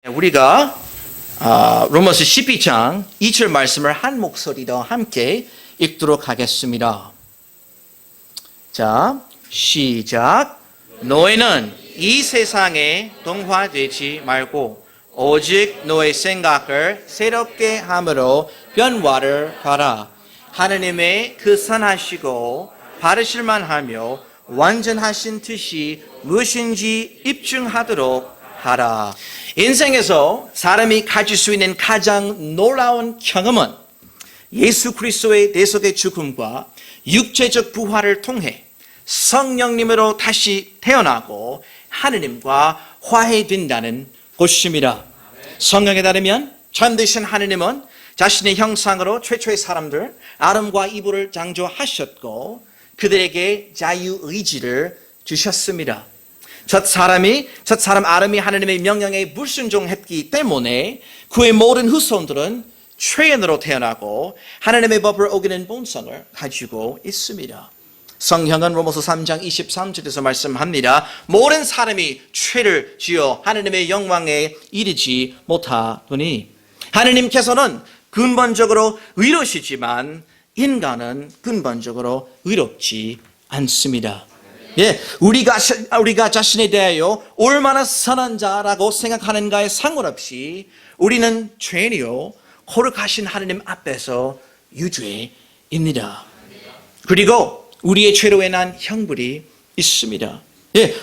우리가 로마서 12장 2절 말씀을 한 목소리로 함께 읽도록 하겠습니다. 자, 시작. 너희는 이 세상에 동화되지 말고 오직 너의 생각을 새롭게 함으로 변화를 가라. 하느님의 그 선하시고 바르실 만하며 완전하신 뜻이 무엇인지 입증하도록 하라. 인생에서 사람이 가질 수 있는 가장 놀라운 경험은 예수 그리스도의 대속의 죽음과 육체적 부활을 통해 성령님으로 다시 태어나고 하느님과 화해된다는 것입니다. 성경에 따르면 참되신 하느님은 자신의 형상으로 최초의 사람들 아담과 이브를 창조하셨고 그들에게 자유의지를 주셨습니다. 첫 사람 아담이 하나님의 명령에 불순종했기 때문에 그의 모든 후손들은 죄인으로 태어나고 하나님의 법을 어기는 본성을 가지고 있습니다. 성경은 로마서 3장 23절에서 말씀합니다. 모든 사람이 죄를 지어 하나님의 영광에 이르지 못하더니 하나님께서는 근본적으로 의로우시지만 인간은 근본적으로 의롭지 않습니다. 우리가 자신에 대하여 얼마나 선한 자라고 생각하는가에 상관없이 우리는 죄인이요 거룩하신 하나님 앞에서 유죄입니다. 그리고 우리의 죄로 인한 형벌이 있습니다.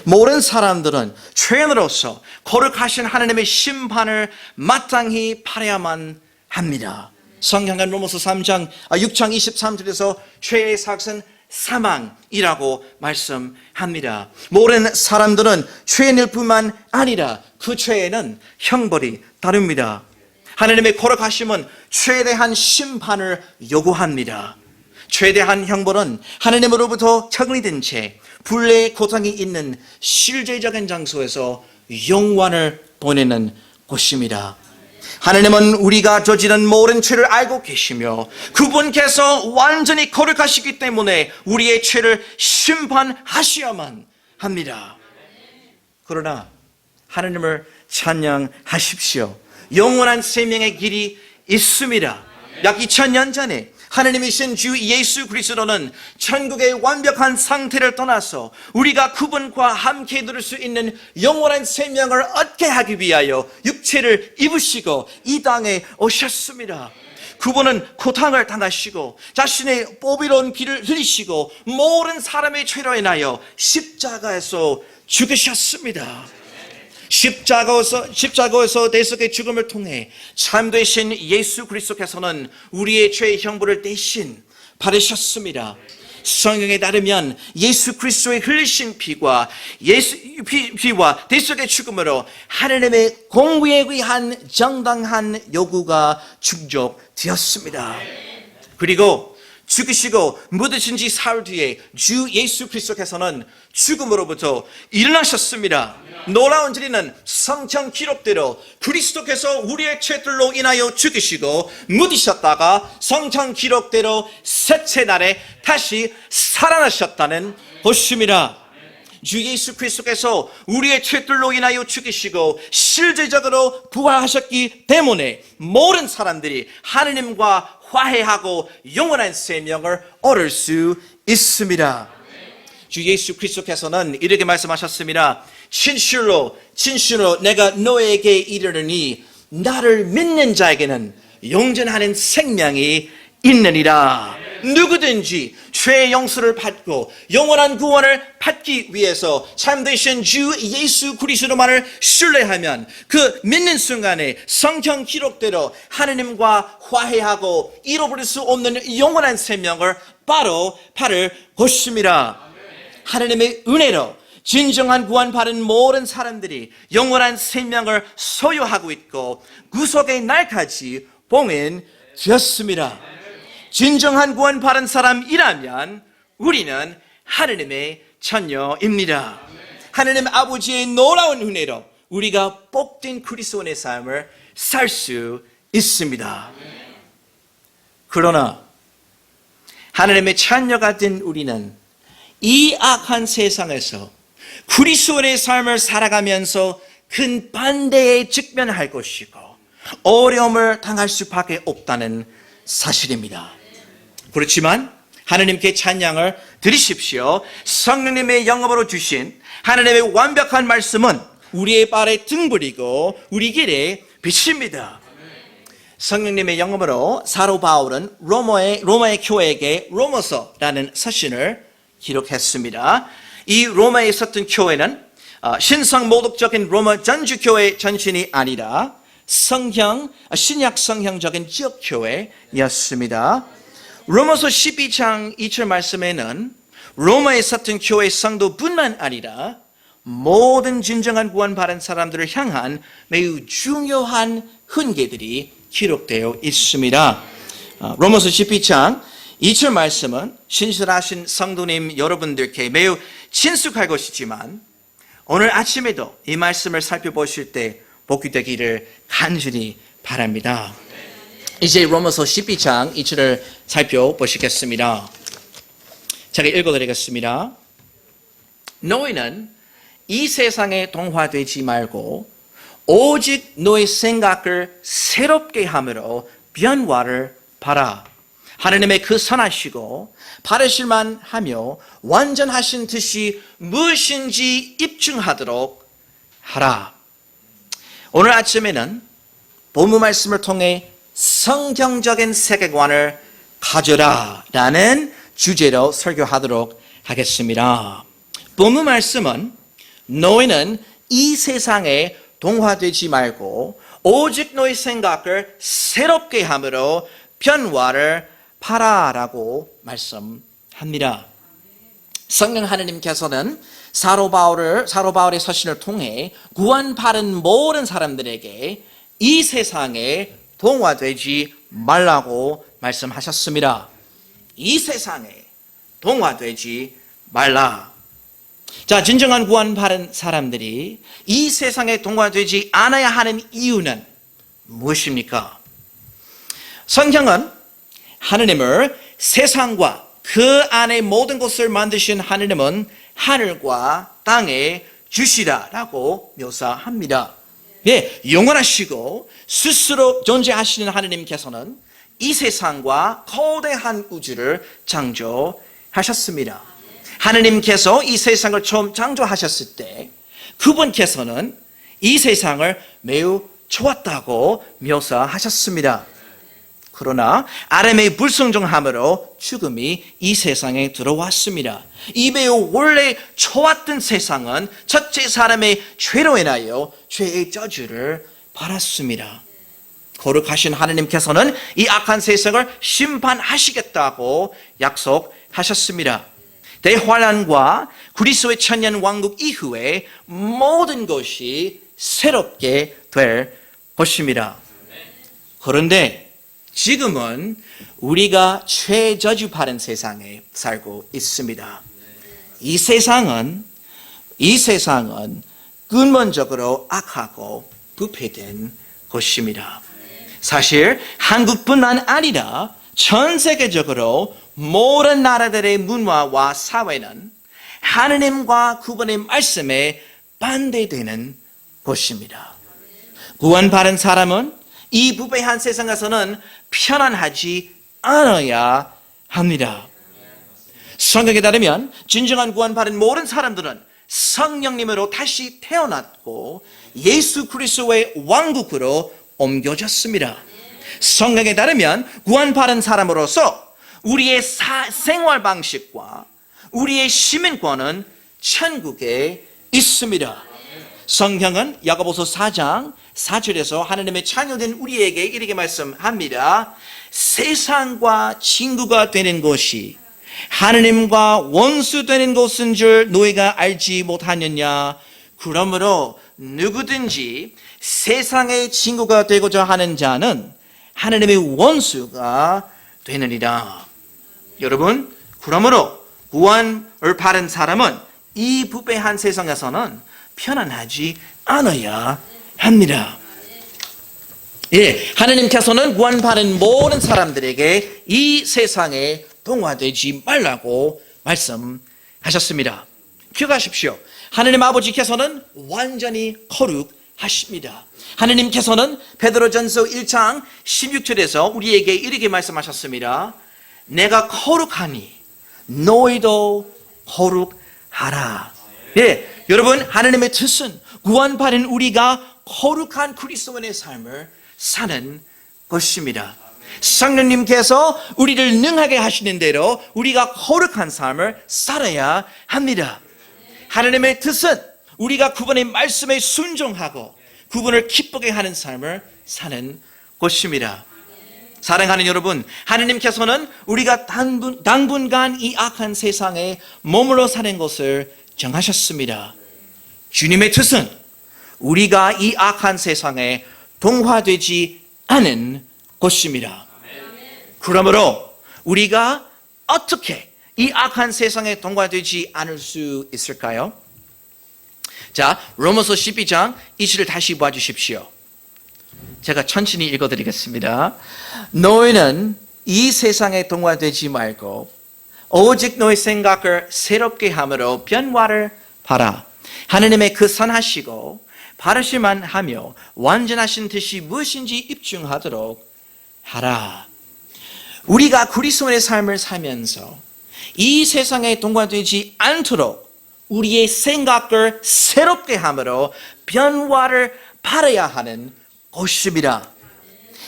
모든 사람들은 죄인으로서 거룩하신 하나님의 심판을 마땅히 받아야만 합니다. 성경은 로마서 6장 23절에서 죄의 삭은 사망이라고 말씀합니다. 모든 사람들은 죄인일 뿐만 아니라 그 죄에는 형벌이 따릅니다. 하나님의 거룩하심은 죄에 대한 심판을 요구합니다. 죄에 대한 형벌은 하나님으로부터 격리된 채 불의의 고통이 있는 실제적인 장소에서 영원을 보내는 곳입니다. 하나님은 우리가 저지른 모든 죄를 알고 계시며 그분께서 완전히 거룩하시기 때문에 우리의 죄를 심판하셔야만 합니다. 그러나 하나님을 찬양하십시오. 영원한 생명의 길이 있습니다. 약 2000년 전에 하나님이신 주 예수 그리스도는 천국의 완벽한 상태를 떠나서 우리가 그분과 함께 누릴 수 있는 영원한 생명을 얻게 하기 위하여 육체를 입으시고 이 땅에 오셨습니다. 그분은 고통을 당하시고 자신의 보배로운 피를 흘리시고 모든 사람의 죄로 인하여 십자가에서 죽으셨습니다. 십자가에서 대속의 죽음을 통해 참되신 예수 그리스도께서는 우리의 죄의 형벌을 대신 받으셨습니다. 성경에 따르면 예수 그리스도의 흘리신 피와 대속의 죽음으로 하나님의 공의에 의한 정당한 요구가 충족되었습니다. 그리고 죽으시고 묻으신 지 사흘 뒤에 주 예수 그리스도께서는 죽음으로부터 일어나셨습니다. 놀라운 진리는 성경 기록대로 그리스도께서 우리의 죄들로 인하여 죽으시고 묻으셨다가 성경 기록대로 셋째 날에 다시 살아나셨다는 것입니다. 주 예수 그리스도께서 우리의 죄들로 인하여 죽으시고 실제적으로 부활하셨기 때문에 모든 사람들이 하느님과 화해하고 영원한 생명을 얻을 수 있습니다. 주 예수 그리스도께서는 이렇게 말씀하셨습니다. 진실로 내가 너에게 이르노니 나를 믿는 자에게는 영전하는 생명이 있느니라. 누구든지 죄의 용서를 받고 영원한 구원을 받기 위해서 참되신 주 예수 그리스도만을 신뢰하면 그 믿는 순간에 성경 기록대로 하느님과 화해하고 잃어버릴 수 없는 영원한 생명을 바로 받을 것입니다. 하나님의 은혜로 진정한 구원받은 모든 사람들이 영원한 생명을 소유하고 있고 구속의 날까지 봉인되었습니다. 진정한 구원받은 사람이라면 우리는 하나님의 자녀입니다. 하나님 아버지의 놀라운 은혜로 우리가 복된 그리스도인의 삶을 살 수 있습니다. 그러나 하나님의 자녀가 된 우리는 이 악한 세상에서 그리스도인의 삶을 살아가면서 큰 반대에 직면할 것이고 어려움을 당할 수밖에 없다는 사실입니다. 그렇지만 하나님께 찬양을 드리십시오. 성령님의 영감으로 주신 하나님의 완벽한 말씀은 우리의 발에 등불이고 우리 길에 빛입니다. 성령님의 영감으로 사도 바울은 로마의 교회에게 로마서라는 서신을 기록했습니다. 이 로마에 있었던 교회는 신성 모독적인 로마 전주교회 전신이 아니라 신약 성형적인 지역교회였습니다. 로마서 12장 2절 말씀에는 로마에 있었던 교회 성도뿐만 아니라 모든 진정한 구원받은 사람들을 향한 매우 중요한 훈계들이 기록되어 있습니다. 로마서 12장 2절 말씀은 신실하신 성도님 여러분들께 매우 친숙할 것이지만 오늘 아침에도 이 말씀을 살펴보실 때 복이 되기를 간절히 바랍니다. 이제 로마서 12장 2절을 살펴보시겠습니다. 제가 읽어드리겠습니다. 너희는 이 세상에 동화되지 말고 오직 너의 생각을 새롭게 함으로 변화를 봐라. 하나님의 그 선하시고 바르실만 하며 완전하신 뜻이 무엇인지 입증하도록 하라. 오늘 아침에는 본문 말씀을 통해 성경적인 세계관을 가져라 라는 주제로 설교하도록 하겠습니다. 본문 말씀은 너희는 이 세상에 동화되지 말고 오직 너의 생각을 새롭게 함으로 변화를 봐라라고 말씀합니다. 성령 하나님께서는 사도 바울의 서신을 통해 구원받은 모든 사람들에게 이 세상에 동화되지 말라고 말씀하셨습니다. 이 세상에 동화되지 말라. 자, 진정한 구원받은 사람들이 이 세상에 동화되지 않아야 하는 이유는 무엇입니까? 성경은 하느님을 세상과 그 안에 모든 것을 만드신 하느님은 하늘과 땅의 주시다라고 묘사합니다. 예, 영원하시고 스스로 존재하시는 하느님께서는 이 세상과 거대한 우주를 창조하셨습니다. 하느님께서 이 세상을 처음 창조하셨을 때 그분께서는 이 세상을 매우 좋았다고 묘사하셨습니다. 그러나 아담의 불순종함으로 죽음이 이 세상에 들어왔습니다. 이 매우 원래 좋았던 세상은 첫째 사람의 죄로 인하여 죄의 저주를 받았습니다. 거룩하신 하나님께서는 이 악한 세상을 심판하시겠다고 약속하셨습니다. 대환란과 그리스도의 천년 왕국 이후에 모든 것이 새롭게 될 것입니다. 그런데 지금은 우리가 죄저주 받은 세상에 살고 있습니다. 이 세상은 근본적으로 악하고 부패된 것입니다. 사실 한국뿐만 아니라 전 세계적으로 모든 나라들의 문화와 사회는 하느님과 그분의 말씀에 반대되는 것입니다. 구원받은 사람은 이 부패한 세상에서는 편안하지 않아야 합니다. 성경에 따르면 진정한 구원받은 모든 사람들은 성령님으로 다시 태어났고 예수 그리스도의 왕국으로 옮겨졌습니다. 성경에 따르면 구원받은 사람으로서 우리의 생활 방식과 우리의 시민권은 천국에 있습니다. 성경은 야고보서 4장 4절에서 하나님의 자녀된 우리에게 이렇게 말씀합니다. 세상과 친구가 되는 것이 하나님과 원수 되는 것인 줄 너희가 알지 못하느냐. 그러므로 누구든지 세상의 친구가 되고자 하는 자는 하나님의 원수가 되느니라. 여러분, 그러므로 구원을 받은 사람은 이 부패한 세상에서는 편안하지 않아야 합니다. 예, 하나님께서는 구원받은 모든 사람들에게 이 세상에 동화되지 말라고 말씀하셨습니다. 기억하십시오. 하나님 아버지께서는 완전히 하십니다. 하느님께서는 베드로전서 1장 16절에서 우리에게 이렇게 말씀하셨습니다. 내가 거룩하니 너희도 거룩하라. 네, 여러분, 하느님의 뜻은 구원받은 우리가 거룩한 그리스도인의 삶을 사는 것입니다. 성령님께서 우리를 능하게 하시는 대로 우리가 거룩한 삶을 살아야 합니다. 하느님의 뜻은 우리가 그분의 말씀에 순종하고 그분을 기쁘게 하는 삶을 사는 것입니다. 사랑하는 여러분, 하느님께서는 우리가 당분간 이 악한 세상에 머물러 사는 것을 정하셨습니다. 주님의 뜻은 우리가 이 악한 세상에 동화되지 않은 것입니다. 그러므로 우리가 어떻게 이 악한 세상에 동화되지 않을 수 있을까요? 자, 로마서 12장 20을 다시 봐주십시오. 제가 천천히 읽어드리겠습니다. 너희는 이 세상에 동화되지 말고 오직 너희 생각을 새롭게 함으로 변화를 봐라. 하느님의 그 선하시고 바르실만 하며 완전하신 뜻이 무엇인지 입증하도록 하라. 우리가 그리스도의 삶을 살면서 이 세상에 동화되지 않도록 우리의 생각을 새롭게 함으로 변화를 바라야 하는 것입니다.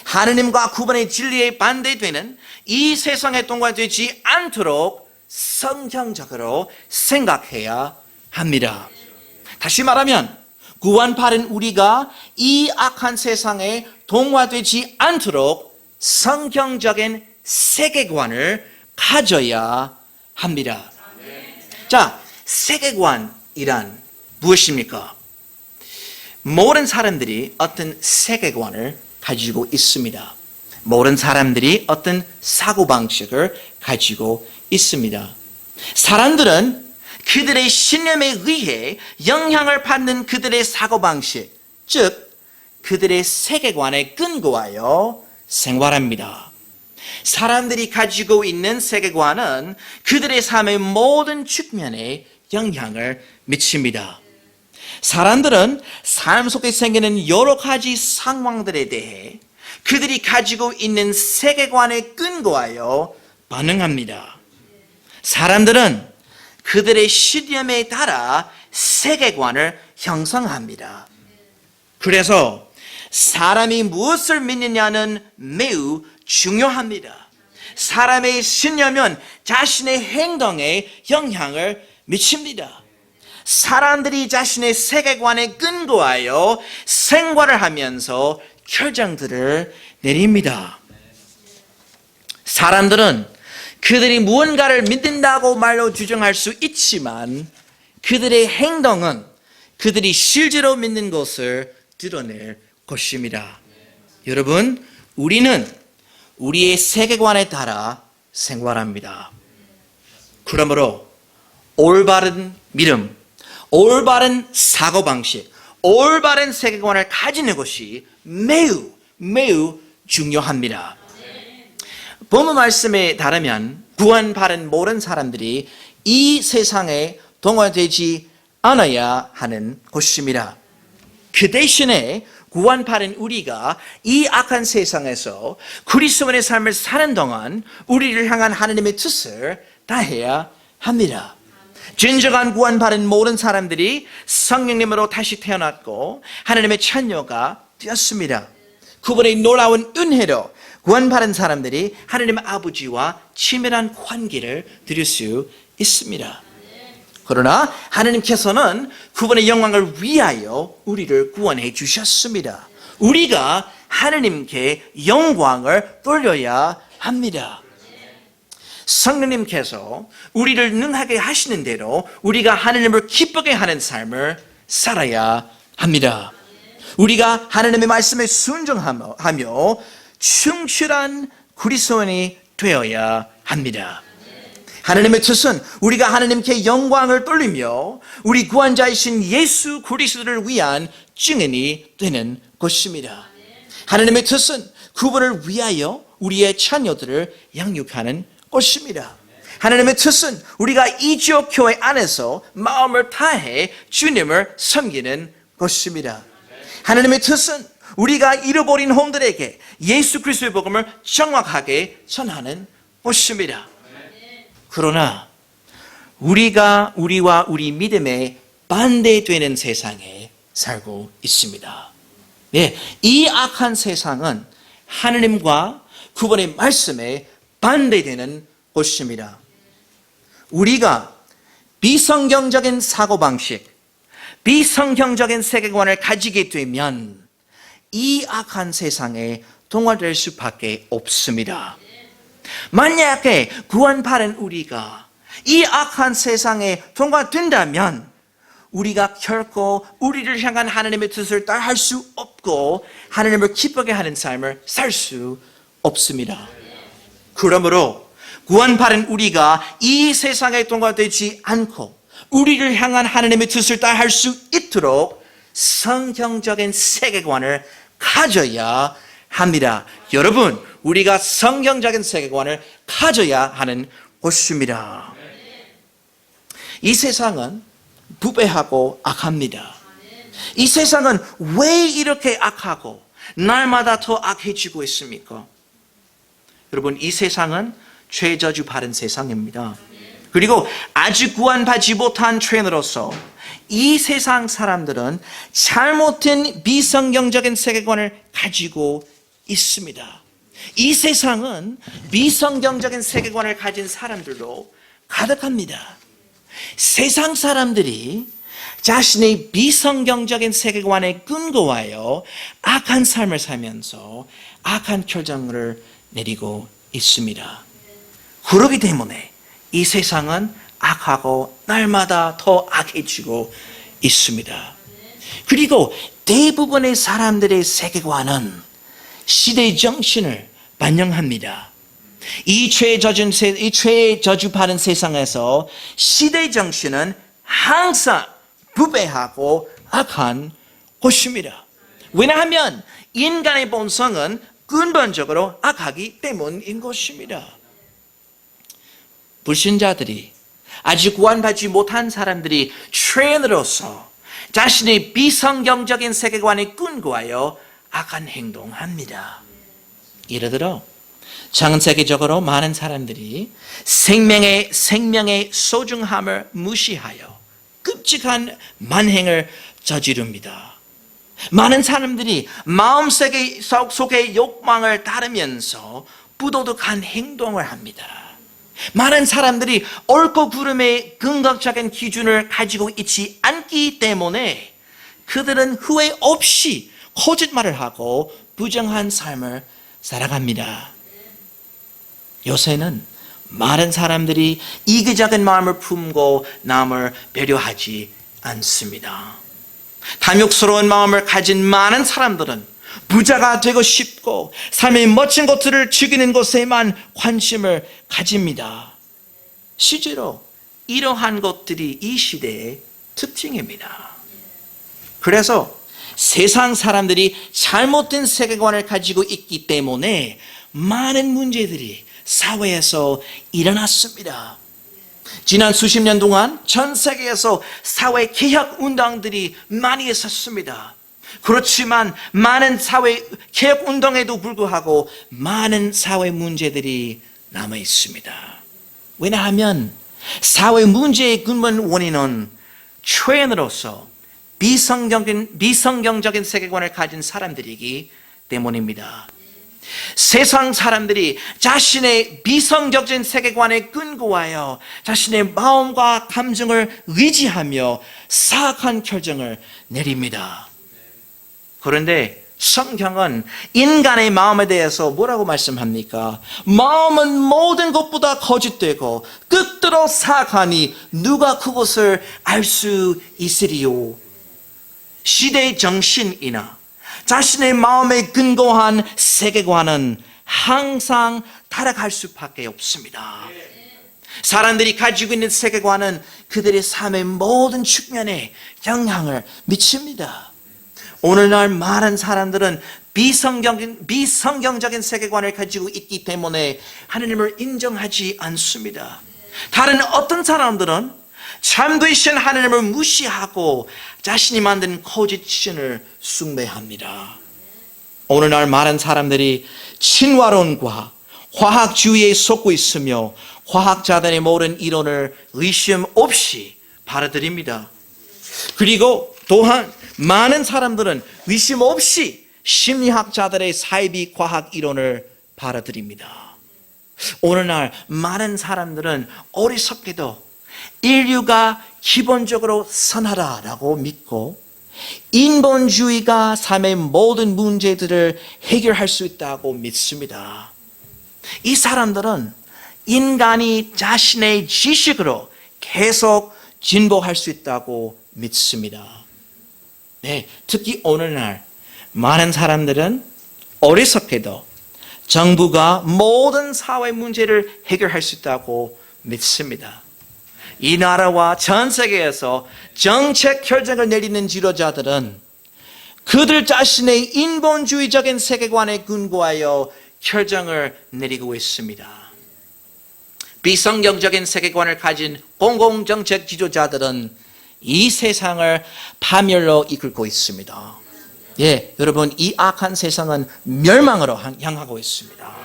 하느님과 그분의 진리에 반대되는 이 세상에 동화되지 않도록 성경적으로 생각해야 합니다. 다시 말하면 구원받은 우리가 이 악한 세상에 동화되지 않도록 성경적인 세계관을 가져야 합니다. 자, 세계관이란 무엇입니까? 모든 사람들이 어떤 세계관을 가지고 있습니다. 모든 사람들이 어떤 사고방식을 가지고 있습니다. 사람들은 그들의 신념에 의해 영향을 받는 그들의 사고방식, 즉 그들의 세계관에 근거하여 생활합니다. 사람들이 가지고 있는 세계관은 그들의 삶의 모든 측면에 영향을 미칩니다. 사람들은 삶 속에 생기는 여러 가지 상황들에 대해 그들이 가지고 있는 세계관에 근거하여 반응합니다. 사람들은 그들의 신념에 따라 세계관을 형성합니다. 그래서 사람이 무엇을 믿느냐는 매우 중요합니다. 사람의 신념은 자신의 행동에 영향을 미칩니다. 사람들이 자신의 세계관에 근거하여 생활을 하면서 결정들을 내립니다. 사람들은 그들이 무언가를 믿는다고 말로 주장할 수 있지만 그들의 행동은 그들이 실제로 믿는 것을 드러낼 것입니다. 여러분, 우리는 우리의 세계관에 따라 생활합니다. 그러므로 올바른 믿음, 올바른 사고방식, 올바른 세계관을 가지는 것이 매우 중요합니다. 본문 말씀에 따르면 구원받은 모든 사람들이 이 세상에 동화되지 않아야 하는 것입니다. 그 대신에 구원받은 우리가 이 악한 세상에서 그리스도인의 삶을 사는 동안 우리를 향한 하나님의 뜻을 다해야 합니다. 진정한 구원받은 모든 사람들이 성령님으로 다시 태어났고 하나님의 자녀가 되었습니다. 그분의 놀라운 은혜로 구원받은 사람들이 하나님 아버지와 친밀한 관계를 드릴 수 있습니다. 그러나 하나님께서는 그분의 영광을 위하여 우리를 구원해 주셨습니다. 우리가 하나님께 영광을 돌려야 합니다. 성령님께서 우리를 능하게 하시는 대로 우리가 하나님을 기쁘게 하는 삶을 살아야 합니다. 우리가 하나님의 말씀에 순종하며 충실한 그리스도인이 되어야 합니다. 하나님의 뜻은 우리가 하나님께 영광을 돌리며 우리 구원자이신 예수 그리스도를 위한 증인이 되는 것입니다. 하나님의 뜻은 그분을 위하여 우리의 자녀들을 양육하는 것입니다. 하나님의 뜻은 우리가 이 지역 교회 안에서 마음을 다해 주님을 섬기는 것입니다. 하나님의 뜻은 우리가 잃어버린 혼들에게 예수 그리스도의 복음을 정확하게 전하는 것입니다. 그러나 우리와 우리 믿음에 반대되는 세상에 살고 있습니다. 예, 이 악한 세상은 하나님과 그분의 말씀에 반대되는 것입니다. 우리가 비성경적인 사고방식, 비성경적인 세계관을 가지게 되면 이 악한 세상에 동화될 수밖에 없습니다. 만약에 구원받은 우리가 이 악한 세상에 동화된다면 우리가 결코 우리를 향한 하나님의 뜻을 따할 수 없고 하나님을 기쁘게 하는 삶을 살 수 없습니다. 그러므로 구원받은 우리가 이 세상에 동화되지 않고 우리를 향한 하나님의 뜻을 따할 수 있도록 성경적인 세계관을 가져야 합니다. 여러분, 우리가 성경적인 세계관을 가져야 하는 것입니다. 이 세상은 부패하고 악합니다. 이 세상은 왜 이렇게 악하고 날마다 더 악해지고 있습니까? 여러분, 이 세상은 죄저주 받은 세상입니다. 그리고 아직 구원받지 못한 죄인으로서 이 세상 사람들은 잘못된 비성경적인 세계관을 가지고 있습니다. 이 세상은 비성경적인 세계관을 가진 사람들로 가득합니다. 세상 사람들이 자신의 비성경적인 세계관에 근거하여 악한 삶을 살면서 악한 결정을 내리고 있습니다. 그렇기 때문에 이 세상은 악하고 날마다 더 악해지고 있습니다. 그리고 대부분의 사람들의 세계관은 시대의 정신을 반영합니다. 이 죄 저주 받은 세상에서 시대의 정신은 항상 부패하고 악한 것입니다. 왜냐하면 인간의 본성은 근본적으로 악하기 때문인 것입니다. 불신자들이, 아직 구원받지 못한 사람들이 죄인으로서 자신의 비성경적인 세계관에 근거하여 악한 행동합니다. 예를 들어 전 세계적으로 많은 사람들이 생명의 소중함을 무시하여 끔찍한 만행을 저지릅니다. 많은 사람들이 마음속의 욕망을 따르면서 부도덕한 행동을 합니다. 많은 사람들이 옳고 그름의 근거적인 기준을 가지고 있지 않기 때문에 그들은 후회 없이 거짓말을 하고 부정한 삶을 살아갑니다. 요새는 많은 사람들이 이기적인 마음을 품고 남을 배려하지 않습니다. 탐욕스러운 마음을 가진 많은 사람들은 부자가 되고 싶고 삶의 멋진 것들을 즐기는 것에만 관심을 가집니다. 실제로 이러한 것들이 이 시대의 특징입니다. 그래서 세상 사람들이 잘못된 세계관을 가지고 있기 때문에 많은 문제들이 사회에서 일어났습니다. 지난 수십 년 동안 전 세계에서 사회 개혁 운동들이 많이 있었습니다. 그렇지만 많은 사회 개혁 운동에도 불구하고 많은 사회 문제들이 남아 있습니다. 왜냐하면 사회 문제의 근본 원인은 죄인으로서 비성경적인 세계관을 가진 사람들이기 때문입니다. 세상 사람들이 자신의 비성경적인 세계관에 근거하여 자신의 마음과 감정을 의지하며 사악한 결정을 내립니다. 그런데 성경은 인간의 마음에 대해서 뭐라고 말씀합니까? 마음은 모든 것보다 거짓되고 끝들어 사악하니 누가 그것을 알 수 있으리요? 시대의 정신이나 자신의 마음에 근거한 세계관은 항상 타락할 수밖에 없습니다. 사람들이 가지고 있는 세계관은 그들의 삶의 모든 측면에 영향을 미칩니다. 오늘날 많은 사람들은 비성경적인 세계관을 가지고 있기 때문에 하나님을 인정하지 않습니다. 다른 어떤 사람들은 참되신 하나님을 무시하고 자신이 만든 거짓 신을 숭배합니다. 오늘날 많은 사람들이 진화론과 과학주의에 속고 있으며 과학자들의 모든 이론을 의심 없이 받아들입니다. 그리고 또한 많은 사람들은 의심 없이 심리학자들의 사이비 과학 이론을 받아들입니다. 오늘날 많은 사람들은 어리석게도 인류가 기본적으로 선하다라고 믿고 인본주의가 삶의 모든 문제들을 해결할 수 있다고 믿습니다. 이 사람들은 인간이 자신의 지식으로 계속 진보할 수 있다고 믿습니다. 네, 특히 오늘날 많은 사람들은 어리석게도 정부가 모든 사회 문제를 해결할 수 있다고 믿습니다. 이 나라와 전 세계에서 정책 결정을 내리는 지도자들은 그들 자신의 인본주의적인 세계관에 근거하여 결정을 내리고 있습니다. 비성경적인 세계관을 가진 공공정책 지도자들은 이 세상을 파멸로 이끌고 있습니다. 예, 여러분, 이 악한 세상은 멸망으로 향하고 있습니다.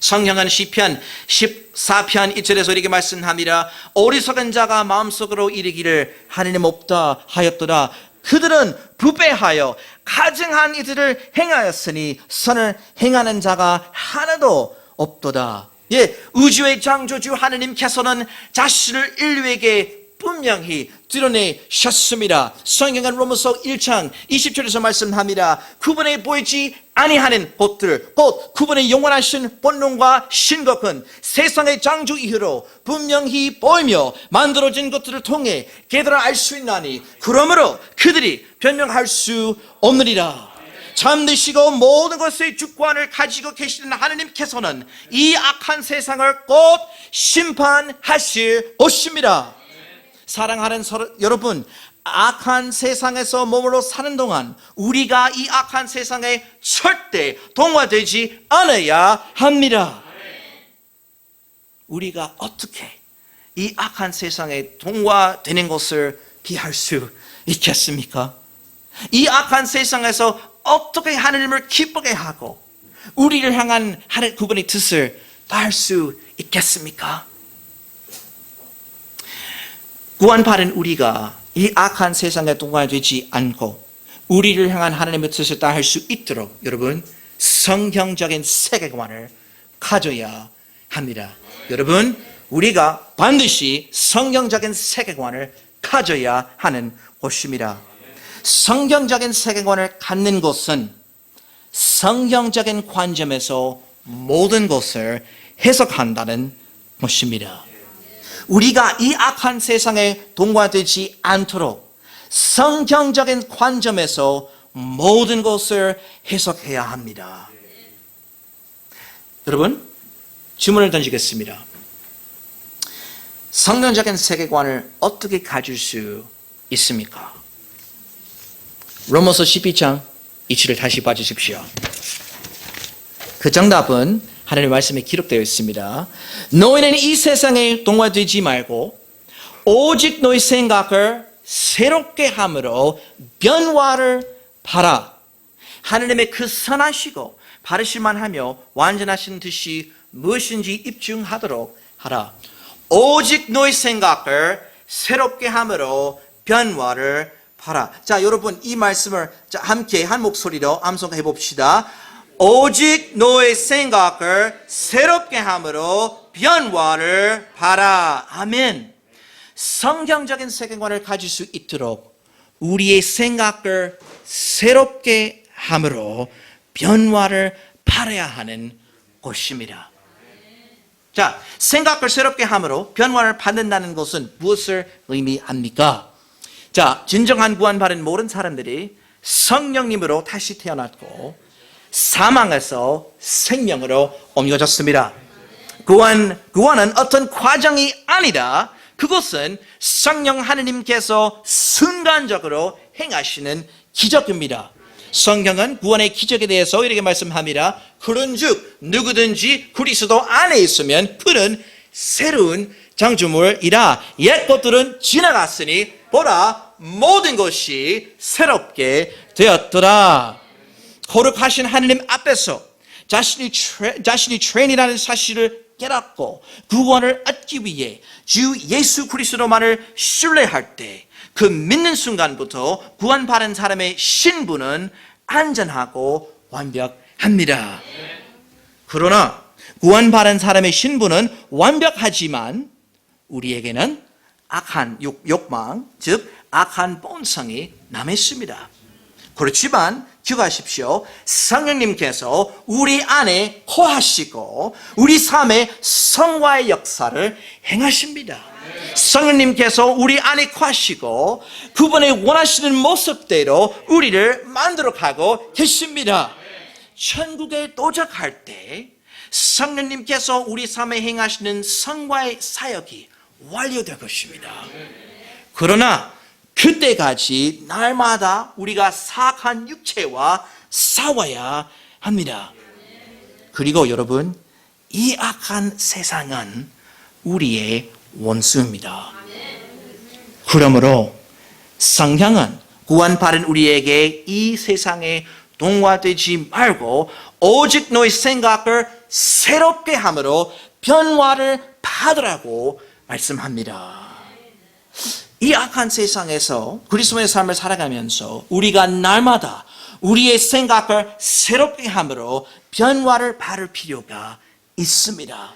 성경은 시편 14편 1절에서 이렇게 말씀합니다. 어리석은 자가 마음속으로 이르기를 하나님 없다 하였도다. 그들은 부패하여 가증한 이들을 행하였으니 선을 행하는 자가 하나도 없도다. 예, 우주의 창조주 하나님께서는 자신을 인류에게 분명히 드러내셨습니다. 성경은 로마서 1장 20절에서 말씀합니다. 그분의 보이지 아니하는 것들, 곧 그분의 영원하신 본능과 신격은 세상의 창조 이후로 분명히 보이며 만들어진 것들을 통해 걔들을 알 수 있나니 그러므로 그들이 변명할 수 없느니라. 참되시고 모든 것의 주권을 가지고 계시는 하나님께서는 이 악한 세상을 곧 심판하실 것입니다. 사랑하는 여러분, 악한 세상에서 머물러 사는 동안 우리가 이 악한 세상에 절대 동화되지 않아야 합니다. 우리가 어떻게 이 악한 세상에 동화되는 것을 피할 수 있겠습니까? 이 악한 세상에서 어떻게 하나님을 기쁘게 하고 우리를 향한 그분의 뜻을 다할 수 있겠습니까? 구원받은 우리가 이 악한 세상에 동화되지 않고 우리를 향한 하나님의 뜻을 다할 수 있도록 여러분, 성경적인 세계관을 가져야 합니다. 여러분, 우리가 반드시 성경적인 세계관을 가져야 하는 것입니다. 성경적인 세계관을 갖는 것은 성경적인 관점에서 모든 것을 해석한다는 것입니다. 우리가 이 악한 세상에 동화되지 않도록 성경적인 관점에서 모든 것을 해석해야 합니다. 여러분, 질문을 던지겠습니다. 성경적인 세계관을 어떻게 가질 수 있습니까? 로마서 12장 2절을 다시 봐주십시오. 그 정답은 하나님의 말씀에 기록되어 있습니다. 너희는 이 세상에 동화되지 말고 오직 너희 생각을 새롭게 함으로 변화를 바라. 하나님의 그 선하시고 바르실만 하며 완전하신 뜻이 무엇인지 입증하도록 하라. 오직 너희 생각을 새롭게 함으로 변화를 바라. 자, 여러분, 이 말씀을 함께 한 목소리로 암송해 봅시다. 오직 너의 생각을 새롭게 함으로 변화를 바라. 아멘. 성경적인 세계관을 가질 수 있도록 우리의 생각을 새롭게 함으로 변화를 바라야 하는 것입니다. 자, 생각을 새롭게 함으로 변화를 받는다는 것은 무엇을 의미합니까? 자, 진정한 구원받은 모든 사람들이 성령님으로 다시 태어났고 사망에서 생명으로 옮겨졌습니다. 구원은 어떤 과정이 아니다. 그것은 성령 하나님께서 순간적으로 행하시는 기적입니다. 성경은 구원의 기적에 대해서 이렇게 말씀합니다. 그런즉 누구든지 그리스도 안에 있으면 그는 새로운 장주물이라 옛 것들은 지나갔으니 보라 모든 것이 새롭게 되었더라. 거룩하신 하느님 앞에서 자신이 죄인이라는 사실을 깨닫고 구원을 얻기 위해 주 예수 그리스도만을 신뢰할 때 그 믿는 순간부터 구원받은 사람의 신분은 안전하고 완벽합니다. 그러나 구원받은 사람의 신분은 완벽하지만 우리에게는 악한 욕망, 즉 악한 본성이 남아있습니다. 그렇지만 기억하십시오. 성령님께서 우리 안에 거하시고 우리 삶에 성화의 역사를 행하십니다. 성령님께서 우리 안에 거하시고 그분의 원하시는 모습대로 우리를 만들어가고 계십니다. 천국에 도착할 때 성령님께서 우리 삶에 행하시는 성화의 사역이 완료될 것입니다. 그러나 그때까지 날마다 우리가 사악한 육체와 싸워야 합니다. 그리고 여러분, 이 악한 세상은 우리의 원수입니다. 그러므로 성경은 구원받은 우리에게 이 세상에 동화되지 말고 오직 너의 생각을 새롭게 함으로 변화를 받으라고 말씀합니다. 이 악한 세상에서 그리스도의 삶을 살아가면서 우리가 날마다 우리의 생각을 새롭게 함으로 변화를 받을 필요가 있습니다.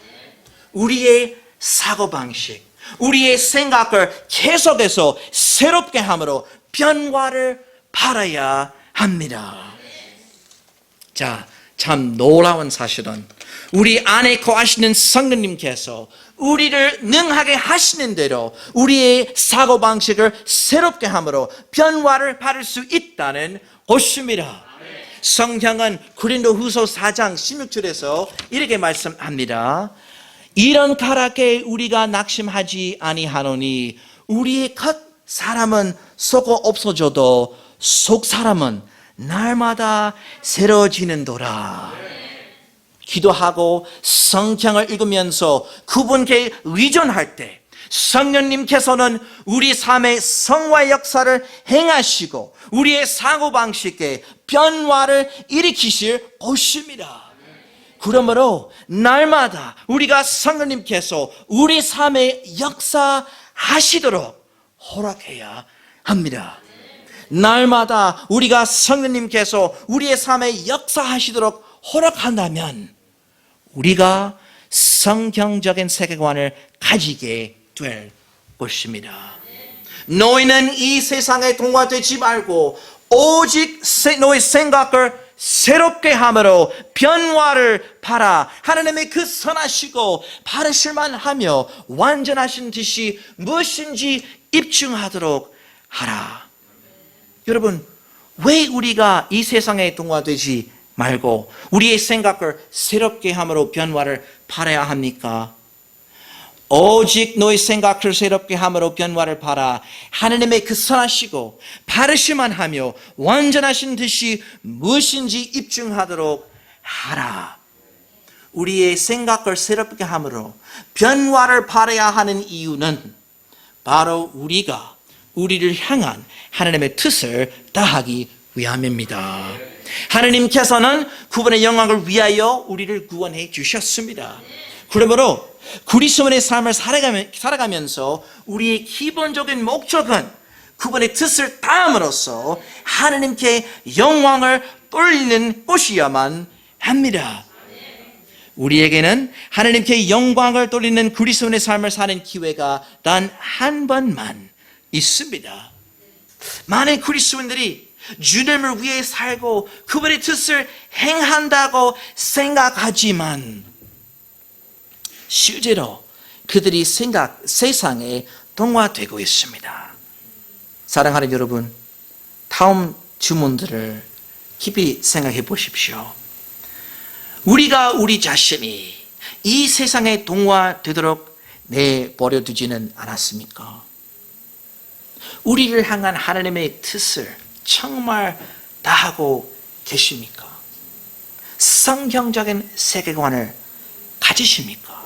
우리의 사고방식, 우리의 생각을 계속해서 새롭게 함으로 변화를 받아야 합니다. 자, 참 놀라운 사실은 우리 안에 거하시는 성령님께서 우리를 능하게 하시는 대로 우리의 사고방식을 새롭게 함으로 변화를 받을 수 있다는 것입니다. 성경은 고린도후서 4장 16절에서 이렇게 말씀합니다. 이런 가락에 우리가 낙심하지 아니하노니 우리의 겉 사람은 썩어 없어져도 속 사람은 날마다 새로워지는도라. 기도하고 성경을 읽으면서 그분께 의존할 때 성령님께서는 우리 삶의 성화의 역사를 행하시고 우리의 사고방식에 변화를 일으키실 것입니다. 그러므로 날마다 우리가 성령님께서 우리 삶에 역사하시도록 허락해야 합니다. 날마다 우리가 성령님께서 우리의 삶에 역사하시도록 허락한다면 우리가 성경적인 세계관을 가지게 될 것입니다. 너희는 이 세상에 동화되지 말고 오직 너의 생각을 새롭게 함으로 변화를 받아 하나님의 그 선하시고 바르실만 하며 완전하신 뜻이 무엇인지 입증하도록 하라. 여러분, 왜 우리가 이 세상에 동화되지 말고 우리의 생각을 새롭게 함으로 변화를 받아야 합니까? 오직 너의 생각을 새롭게 함으로 변화를 받아 하나님의 그 선하시고 바르시만 하며 완전하신 뜻이 무엇인지 입증하도록 하라. 우리의 생각을 새롭게 함으로 변화를 받아야 하는 이유는 바로 우리가 우리를 향한 하나님의 뜻을 다하기 위함입니다. 하나님께서는 그분의 영광을 위하여 우리를 구원해 주셨습니다. 그러므로 그리스도인의 삶을 살아가면서 우리의 기본적인 목적은 그분의 뜻을 다함으로써 하나님께 영광을 돌리는 것이야만 합니다. 우리에게는 하나님께 영광을 돌리는 그리스도인의 삶을 사는 기회가 단 한 번만 있습니다. 많은 그리스도인들이 주님을 위해 살고 그분의 뜻을 행한다고 생각하지만 실제로 그들이 세상에 동화되고 있습니다. 사랑하는 여러분, 다음 주문들을 깊이 생각해 보십시오. 우리가 우리 자신이 이 세상에 동화되도록 내버려 두지는 않았습니까? 우리를 향한 하나님의 뜻을 정말 다하고 계십니까? 성경적인 세계관을 가지십니까?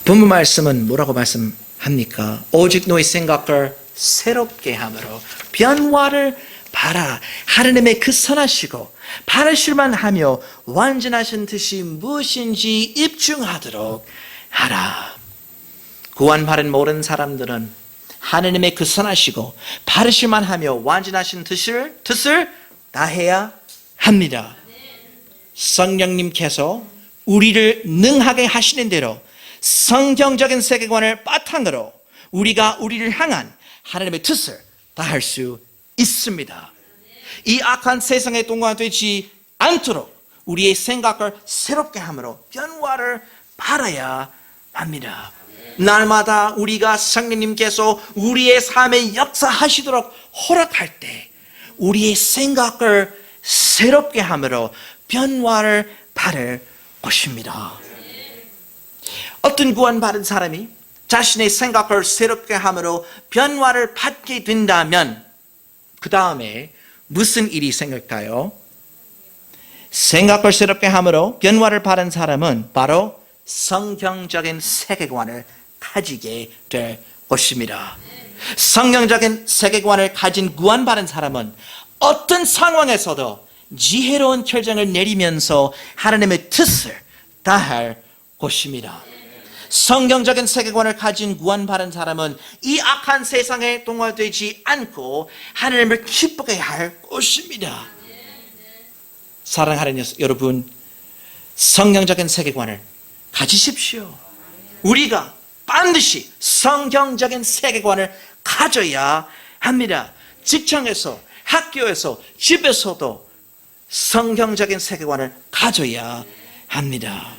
본문 말씀은 뭐라고 말씀합니까? 오직 너의 생각을 새롭게 함으로 변화를 바라. 하나님의 그 선하시고 바르실만 하며 완전하신 뜻이 무엇인지 입증하도록 하라. 구원받은 모든 사람들은 하나님의 그 선하시고 바르실만 하며 완전하신 뜻을 다해야 합니다. 성령님께서 우리를 능하게 하시는 대로 성경적인 세계관을 바탕으로 우리가 우리를 향한 하나님의 뜻을 다할 수 있습니다. 이 악한 세상에 동화되지 않도록 우리의 생각을 새롭게 함으로 변화를 바라야 합니다. 날마다 우리가 성령님께서 우리의 삶에 역사하시도록 허락할 때 우리의 생각을 새롭게 함으로 변화를 바랄 것입니다. 어떤 구원받은 사람이 자신의 생각을 새롭게 함으로 변화를 받게 된다면 그 다음에 무슨 일이 생길까요? 생각을 새롭게 함으로 변화를 받은 사람은 바로 성경적인 세계관을 가지게 될 것입니다. 성경적인 세계관을 가진 구원받은 사람은 어떤 상황에서도 지혜로운 결정을 내리면서 하나님의 뜻을 다할 것입니다. 성경적인 세계관을 가진 구원받은 사람은 이 악한 세상에 동화되지 않고 하나님을 기쁘게 할 것입니다. 사랑하는 여러분, 성경적인 세계관을 가지십시오. 우리가 반드시 성경적인 세계관을 가져야 합니다. 직장에서, 학교에서, 집에서도 성경적인 세계관을 가져야 합니다.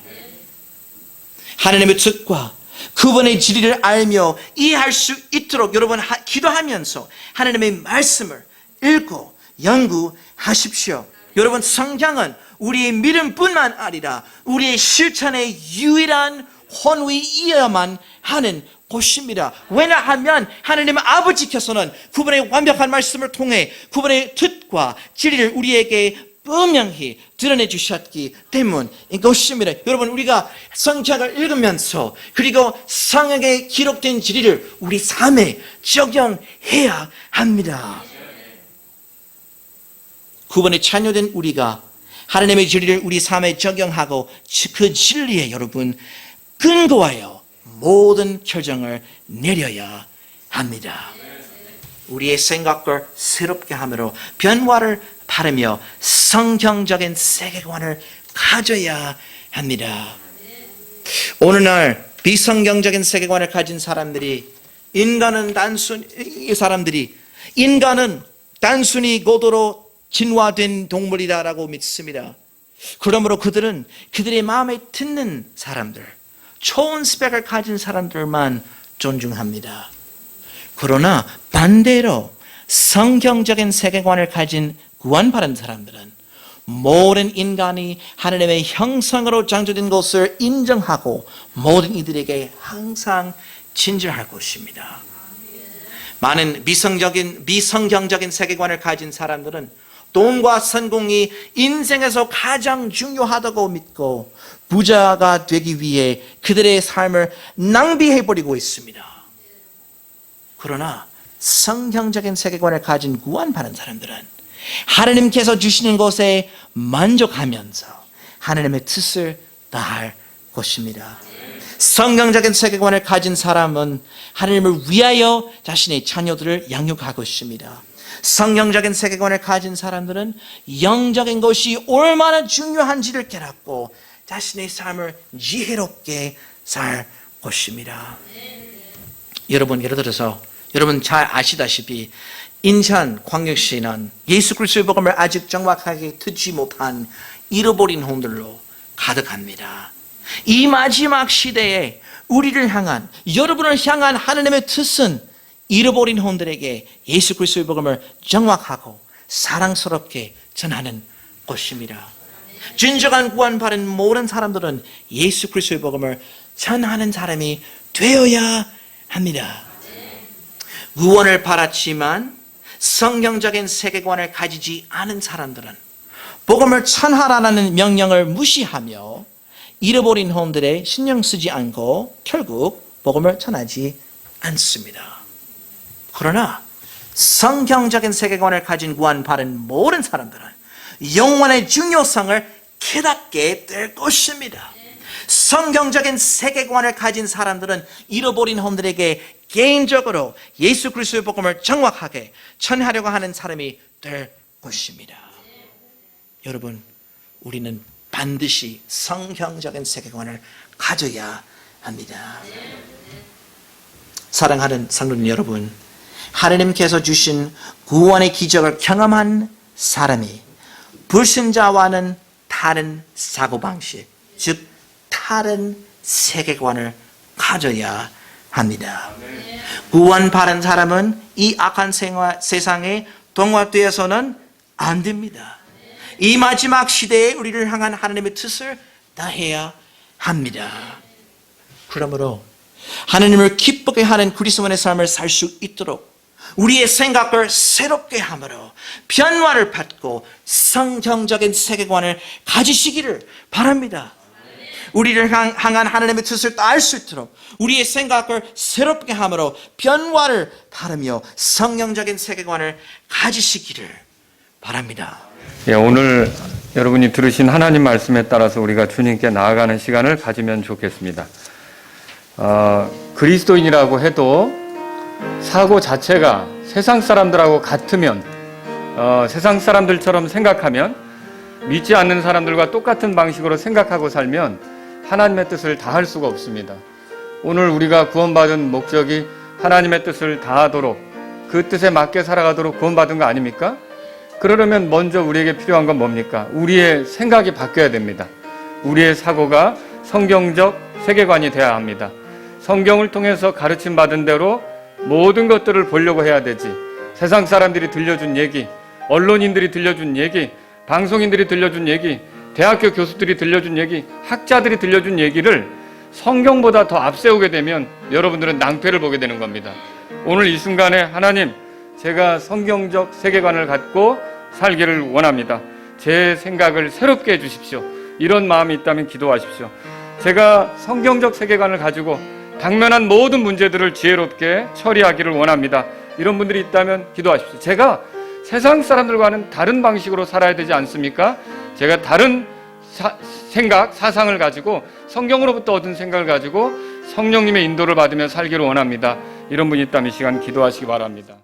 하나님의 뜻과 그분의 진리를 알며 이해할 수 있도록 여러분 기도하면서 하나님의 말씀을 읽고 연구하십시오. 여러분, 성경은 우리의 믿음뿐만 아니라 우리의 실천의 유일한 혼위이어야만 하는 곳입니다. 왜냐하면 하나님 아버지께서는 그분의 완벽한 말씀을 통해 그분의 뜻과 진리를 우리에게 분명히 드러내 주셨기 때문인 것입니다. 여러분, 우리가 성경을 읽으면서 그리고 성경에 기록된 진리를 우리 삶에 적용해야 합니다. 그분의 자녀된 우리가 하나님의 진리를 우리 삶에 적용하고 그 진리에 여러분 근거하여 모든 결정을 내려야 합니다. 우리의 생각을 새롭게 함으로 변화를 바르며 성경적인 세계관을 가져야 합니다. 오늘날 비성경적인 세계관을 가진 사람들이 인간은 단순히 고도로 진화된 동물이다라고 믿습니다. 그러므로 그들은 그들의 마음에 드는 사람들, 좋은 스펙을 가진 사람들만 존중합니다. 그러나 반대로 성경적인 세계관을 가진 구원받은 사람들은 모든 인간이 하나님의 형상으로 창조된 것을 인정하고 모든 이들에게 항상 친절할 것입니다. 많은 비성경적인 세계관을 가진 사람들은 돈과 성공이 인생에서 가장 중요하다고 믿고 부자가 되기 위해 그들의 삶을 낭비해버리고 있습니다. 그러나 성경적인 세계관을 가진 구원받은 사람들은 하나님께서 주시는 것에 만족하면서 하나님의 뜻을 다할 것입니다. 성경적인 세계관을 가진 사람은 하나님을 위하여 자신의 자녀들을 양육할 것입니다. 성경적인 세계관을 가진 사람들은 영적인 것이 얼마나 중요한지를 깨닫고 자신의 삶을 지혜롭게 살 것입니다. 여러분, 예를 들어서 여러분 잘 아시다시피 인천광역시는 예수 그리스도의 복음을 아직 정확하게 듣지 못한 잃어버린 혼들로 가득합니다. 이 마지막 시대에 우리를 향한, 여러분을 향한 하나님의 뜻은 잃어버린 혼들에게 예수 그리스도의 복음을 정확하고 사랑스럽게 전하는 것입니다. 진정한 구원받은 모든 사람들은 예수 그리스도의 복음을 전하는 사람이 되어야 합니다. 구원을 받았지만 성경적인 세계관을 가지지 않은 사람들은 복음을 전하라는 명령을 무시하며 잃어버린 혼들에 신경 쓰지 않고 결국 복음을 전하지 않습니다. 그러나 성경적인 세계관을 가진 구원받은 모든 사람들은 영혼의 중요성을 깨닫게 될 것입니다. 성경적인 세계관을 가진 사람들은 잃어버린 혼들에게 개인적으로 예수 그리스도의 복음을 정확하게 전하려고 하는 사람이 될 것입니다. 여러분, 우리는 반드시 성경적인 세계관을 가져야 합니다. 사랑하는 성도님 여러분, 하나님께서 주신 구원의 기적을 경험한 사람이 불신자와는 다른 사고방식, 즉 다른 세계관을 가져야 합니다. 구원받은 사람은 이 악한 세상에 동화되어서는 안 됩니다. 이 마지막 시대에 우리를 향한 하나님의 뜻을 다해야 합니다. 그러므로 하나님을 기쁘게 하는 그리스도인의 삶을 살 수 있도록 우리의 생각을 새롭게 함으로 변화를 받고 성경적인 세계관을 가지시기를 바랍니다. 우리를 향한 하나님의 뜻을 알 수 있도록 우리의 생각을 새롭게 함으로 변화를 바라며 성경적인 세계관을 가지시기를 바랍니다. 예, 오늘 여러분이 들으신 하나님 말씀에 따라서 우리가 주님께 나아가는 시간을 가지면 좋겠습니다. 그리스도인이라고 해도 사고 자체가 세상 사람들하고 같으면, 세상 사람들처럼 생각하면, 믿지 않는 사람들과 똑같은 방식으로 생각하고 살면 하나님의 뜻을 다할 수가 없습니다. 오늘 우리가 구원받은 목적이 하나님의 뜻을 다하도록, 그 뜻에 맞게 살아가도록 구원받은 거 아닙니까? 그러려면 먼저 우리에게 필요한 건 뭡니까? 우리의 생각이 바뀌어야 됩니다. 우리의 사고가 성경적 세계관이 돼야 합니다. 성경을 통해서 가르침 받은 대로 모든 것들을 보려고 해야 되지, 세상 사람들이 들려준 얘기, 언론인들이 들려준 얘기, 방송인들이 들려준 얘기, 대학교 교수들이 들려준 얘기, 학자들이 들려준 얘기를 성경보다 더 앞세우게 되면 여러분들은 낭패를 보게 되는 겁니다. 오늘 이 순간에 하나님, 제가 성경적 세계관을 갖고 살기를 원합니다. 제 생각을 새롭게 해주십시오. 이런 마음이 있다면 기도하십시오. 제가 성경적 세계관을 가지고 당면한 모든 문제들을 지혜롭게 처리하기를 원합니다. 이런 분들이 있다면 기도하십시오. 제가 세상 사람들과는 다른 방식으로 살아야 되지 않습니까? 제가 다른 생각, 사상을 가지고 성경으로부터 얻은 생각을 가지고 성령님의 인도를 받으며 살기를 원합니다. 이런 분이 있다면 이 시간 기도하시기 바랍니다.